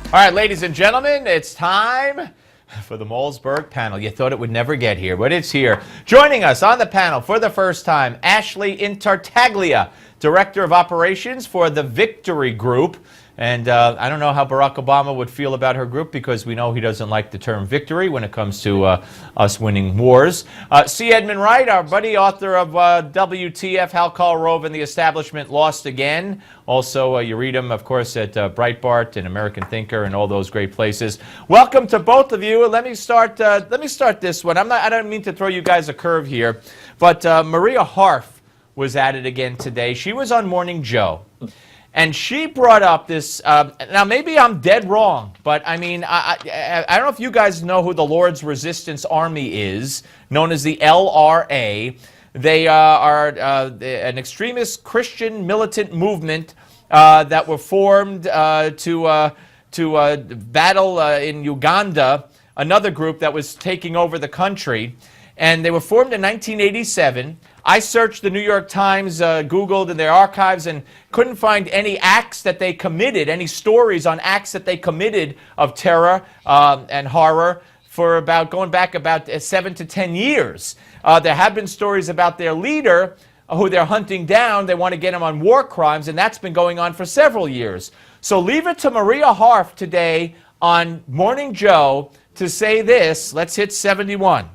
All right, ladies and gentlemen, it's time for the Malzberg panel. You thought it would never get here, but it's here. Joining us on the panel for the first time, Ashley Intartaglia, Director of Operations for the Victory Group. And I don't know how Barack Obama would feel about her group, because we know he doesn't like the term victory when it comes to us winning wars. C. Edmund Wright, our buddy, author of WTF, How Karl Rove and the Establishment Lost Again. Also, you read him, of course, at Breitbart and American Thinker and all those great places. Welcome to both of you. Let me start this one. I don't mean to throw you guys a curve here, but Maria Harf was at it again today. She was on Morning Joe. And she brought up this, now maybe I'm dead wrong, but I mean, I don't know if you guys know who the Lord's Resistance Army is, known as the LRA. They are an extremist Christian militant movement that were formed to battle in Uganda, another group that was taking over the country. And they were formed in 1987. I searched the New York Times, Googled in their archives, and couldn't find any acts that they committed, any stories on acts that they committed of terror and horror for going back about 7 to 10 years. There have been stories about their leader, who they're hunting down. They want to get him on war crimes, and that's been going on for several years. So leave it to Maria Harf today on Morning Joe to say this. Let's hit 71.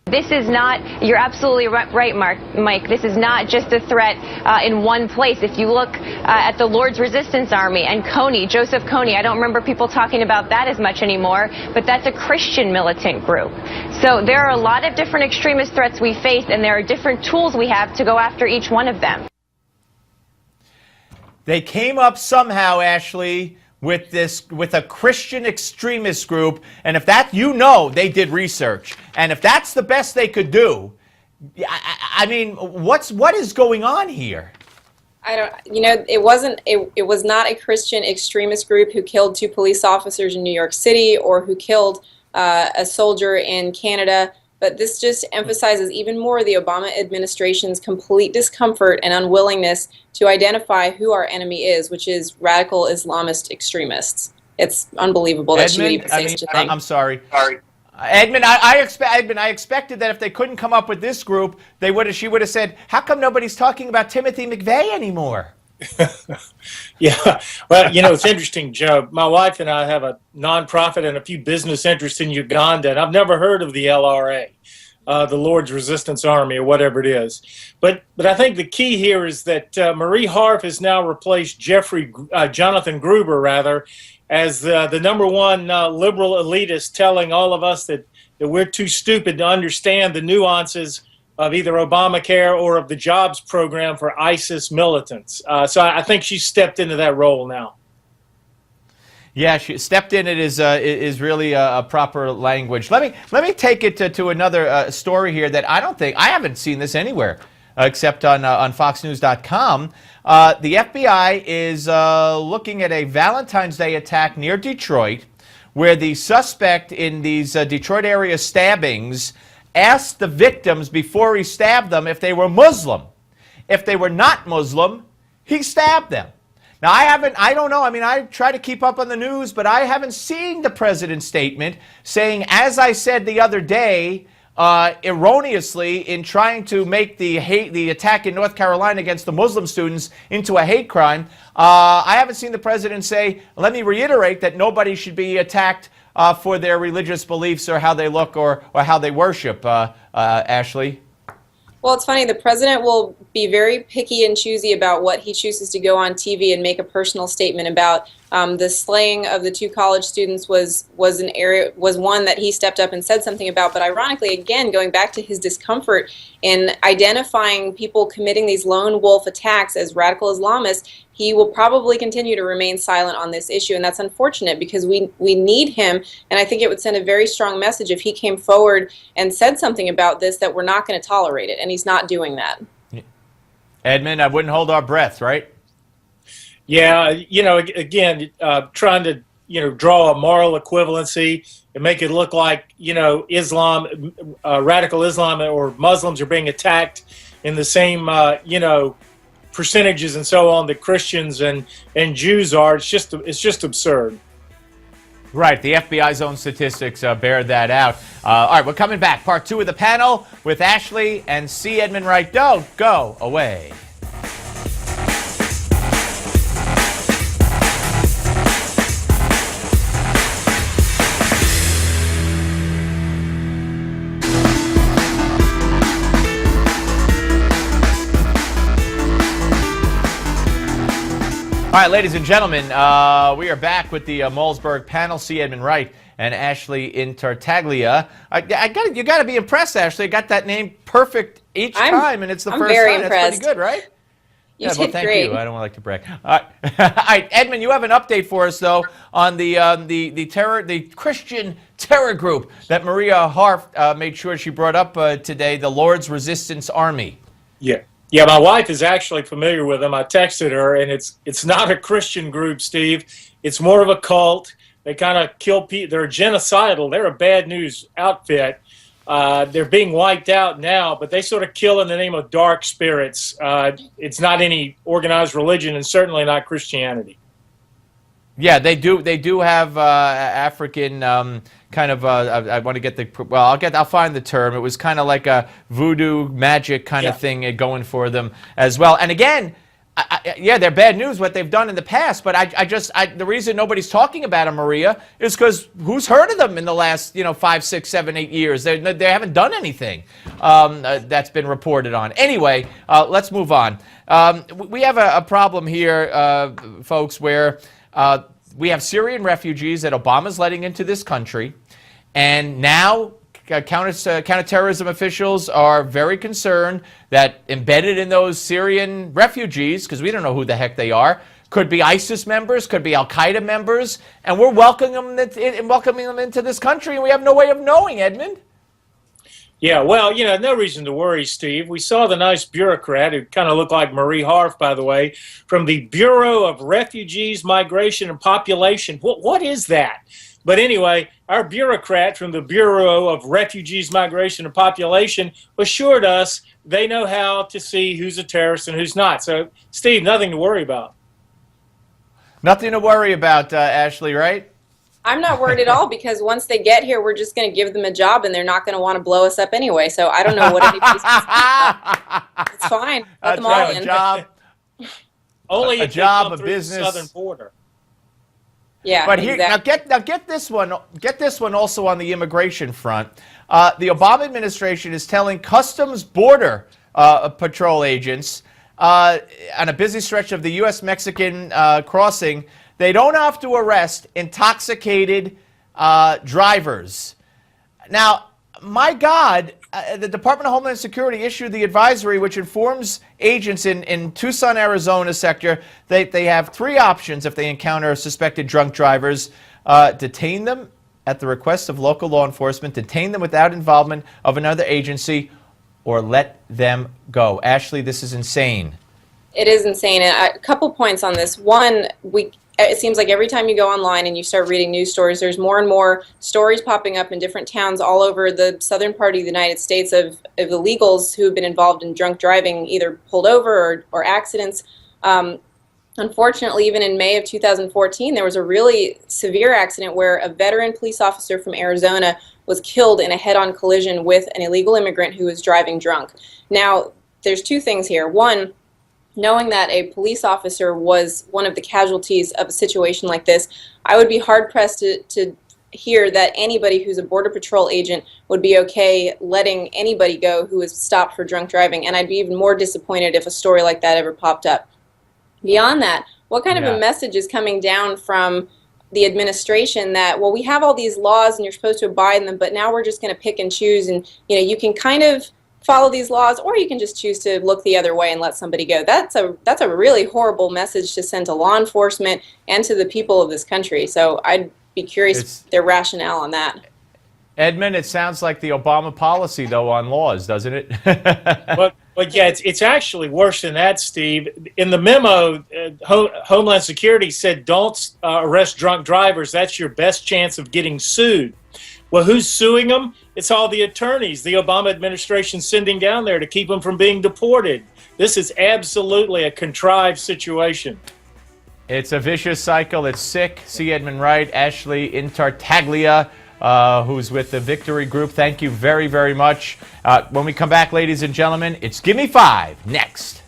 This is not, you're absolutely right, Mike, this is not just a threat in one place. If you look at the Lord's Resistance Army and Kony, Joseph Kony, I don't remember people talking about that as much anymore, but that's a Christian militant group. So there are a lot of different extremist threats we face, and there are different tools we have to go after each one of them. They came up somehow, Ashley, with a Christian extremist group, and if that, they did research, and if that's the best they could do, I mean, what is going on here? I don't, it was not a Christian extremist group who killed 2 police officers in New York City or who killed a soldier in Canada. But this just emphasizes even more the Obama administration's complete discomfort and unwillingness to identify who our enemy is, which is radical Islamist extremists. It's unbelievable that she would even say such a thing. I'm sorry. Edmund, I expected that if they couldn't come up with this group, she would have said, how come nobody's talking about Timothy McVeigh anymore? Yeah, well, it's interesting, Joe. My wife and I have a nonprofit and a few business interests in Uganda, and I've never heard of the LRA, the Lord's Resistance Army, or whatever it is. But I think the key here is that Marie Harf has now replaced Jonathan Gruber, rather, as the #1 liberal elitist, telling all of us that we're too stupid to understand the nuances of either Obamacare or of the jobs program for ISIS militants. So I think she stepped into that role now. Yeah, she stepped in. It is really a proper language. Let me take it to another story here that I haven't seen this anywhere except on FoxNews.com. The FBI is looking at a Valentine's Day attack near Detroit, where the suspect in these Detroit area stabbings asked the victims before he stabbed them if they were Muslim. If they were not Muslim, he stabbed them. Now, I don't know. I mean, I try to keep up on the news, but I haven't seen the president's statement saying, as I said the other day, erroneously in trying to make the attack in North Carolina against the Muslim students into a hate crime. I haven't seen the president say, let me reiterate that nobody should be attacked for their religious beliefs or how they look or how they worship, Ashley. Well, it's funny. The president will be very picky and choosy about what he chooses to go on TV and make a personal statement about. The slaying of the 2 college students was one that he stepped up and said something about. But ironically, again, going back to his discomfort in identifying people committing these lone wolf attacks as radical Islamists, he will probably continue to remain silent on this issue, and that's unfortunate because we need him, and I think it would send a very strong message if he came forward and said something about this, that we're not going to tolerate it, and he's not doing that. Edmund, I wouldn't hold our breath, right? Yeah, again, trying to, draw a moral equivalency and make it look like, Islam, radical Islam or Muslims are being attacked in the same, percentages and so on that Christians and Jews are. It's just absurd. Right, the FBI's own statistics bear that out. All right, we're coming back. Part 2 of the panel with Ashley and C. Edmund Wright. Don't go away. All right, ladies and gentlemen, we are back with the Malzberg panel. C. Edmund Wright and Ashley Tartaglia. You got to be impressed, Ashley. I got that name perfect each time, and it's the I'm first very time. impressed. That's pretty good, right? You Yeah, did well, thank great. you. I don't like to brag. All right, Edmund, you have an update for us though on the Christian terror group that Maria Harf made sure she brought up today, the Lord's Resistance Army. Yeah, my wife is actually familiar with them. I texted her, and it's not a Christian group, Steve. It's more of a cult. They kind of kill people. They're genocidal. They're a bad news outfit. They're being wiped out now, but they sort of kill in the name of dark spirits. It's not any organized religion, and certainly not Christianity. Yeah, they do have African kind of. I want to get the. Well, I'll find the term. It was kind of like a voodoo magic kind of thing going for them as well. And again, yeah, they're bad news what they've done in the past. But the reason nobody's talking about them, Maria, is because who's heard of them in the last 5, 6, 7, 8 years? They haven't done anything that's been reported on. Anyway, let's move on. We have a problem here, folks, where. We have Syrian refugees that Obama's letting into this country, and now counterterrorism officials are very concerned that embedded in those Syrian refugees, because we don't know who the heck they are, could be ISIS members, could be Al-Qaeda members, and we're welcoming them into this country, and we have no way of knowing, Edmund. Yeah, well, no reason to worry, Steve. We saw the nice bureaucrat, who kind of looked like Marie Harf, by the way, from the Bureau of Refugees, Migration, and Population. What is that? But anyway, our bureaucrat from the Bureau of Refugees, Migration, and Population assured us they know how to see who's a terrorist and who's not. So, Steve, nothing to worry about. Nothing to worry about, Ashley, right? I'm not worried at all, because once they get here, we're just going to give them a job, and they're not going to want to blow us up anyway. So I don't know what anybody's It's fine. Let them all in. A job. Only a if job, they come a through business. the southern border. Yeah, but here, exactly. now get this one. Get this one also on the immigration front. The Obama administration is telling Customs Border Patrol agents on a busy stretch of the U.S.-Mexican crossing, they don't have to arrest intoxicated drivers. Now, my God, the Department of Homeland Security issued the advisory which informs agents in Tucson, Arizona sector that they have 3 options if they encounter suspected drunk drivers. Detain them at the request of local law enforcement, detain them without involvement of another agency, or let them go. Ashley, this is insane. It is insane. And a couple points on this. One, it seems like every time you go online and you start reading news stories, there's more and more stories popping up in different towns all over the southern part of the United States of illegals who have been involved in drunk driving, either pulled over or accidents. Unfortunately, even in May of 2014, there was a really severe accident where a veteran police officer from Arizona was killed in a head-on collision with an illegal immigrant who was driving drunk. Now, there's 2 things here. One, knowing that a police officer was one of the casualties of a situation like this, I would be hard-pressed to hear that anybody who's a Border Patrol agent would be okay letting anybody go who is stopped for drunk driving, and I'd be even more disappointed if a story like that ever popped up. Beyond that, what kind of a message is coming down from the administration that, well, we have all these laws and you're supposed to abide them, but now we're just going to pick and choose, and you can kind of follow these laws, or you can just choose to look the other way and let somebody go. That's a really horrible message to send to law enforcement and to the people of this country. So I'd be curious their rationale on that. Edmund, it sounds like the Obama policy, though, on laws, doesn't it? But yeah, it's actually worse than that, Steve. In the memo, Homeland Security said don't arrest drunk drivers. That's your best chance of getting sued. Well, who's suing them? It's all the attorneys the Obama administration sending down there to keep them from being deported. This is absolutely a contrived situation. It's a vicious cycle. It's sick. See Edmund Wright, Ashley Intartaglia, who's with the Victory Group. Thank you very, very much. When we come back, ladies and gentlemen, it's Gimme 5 next.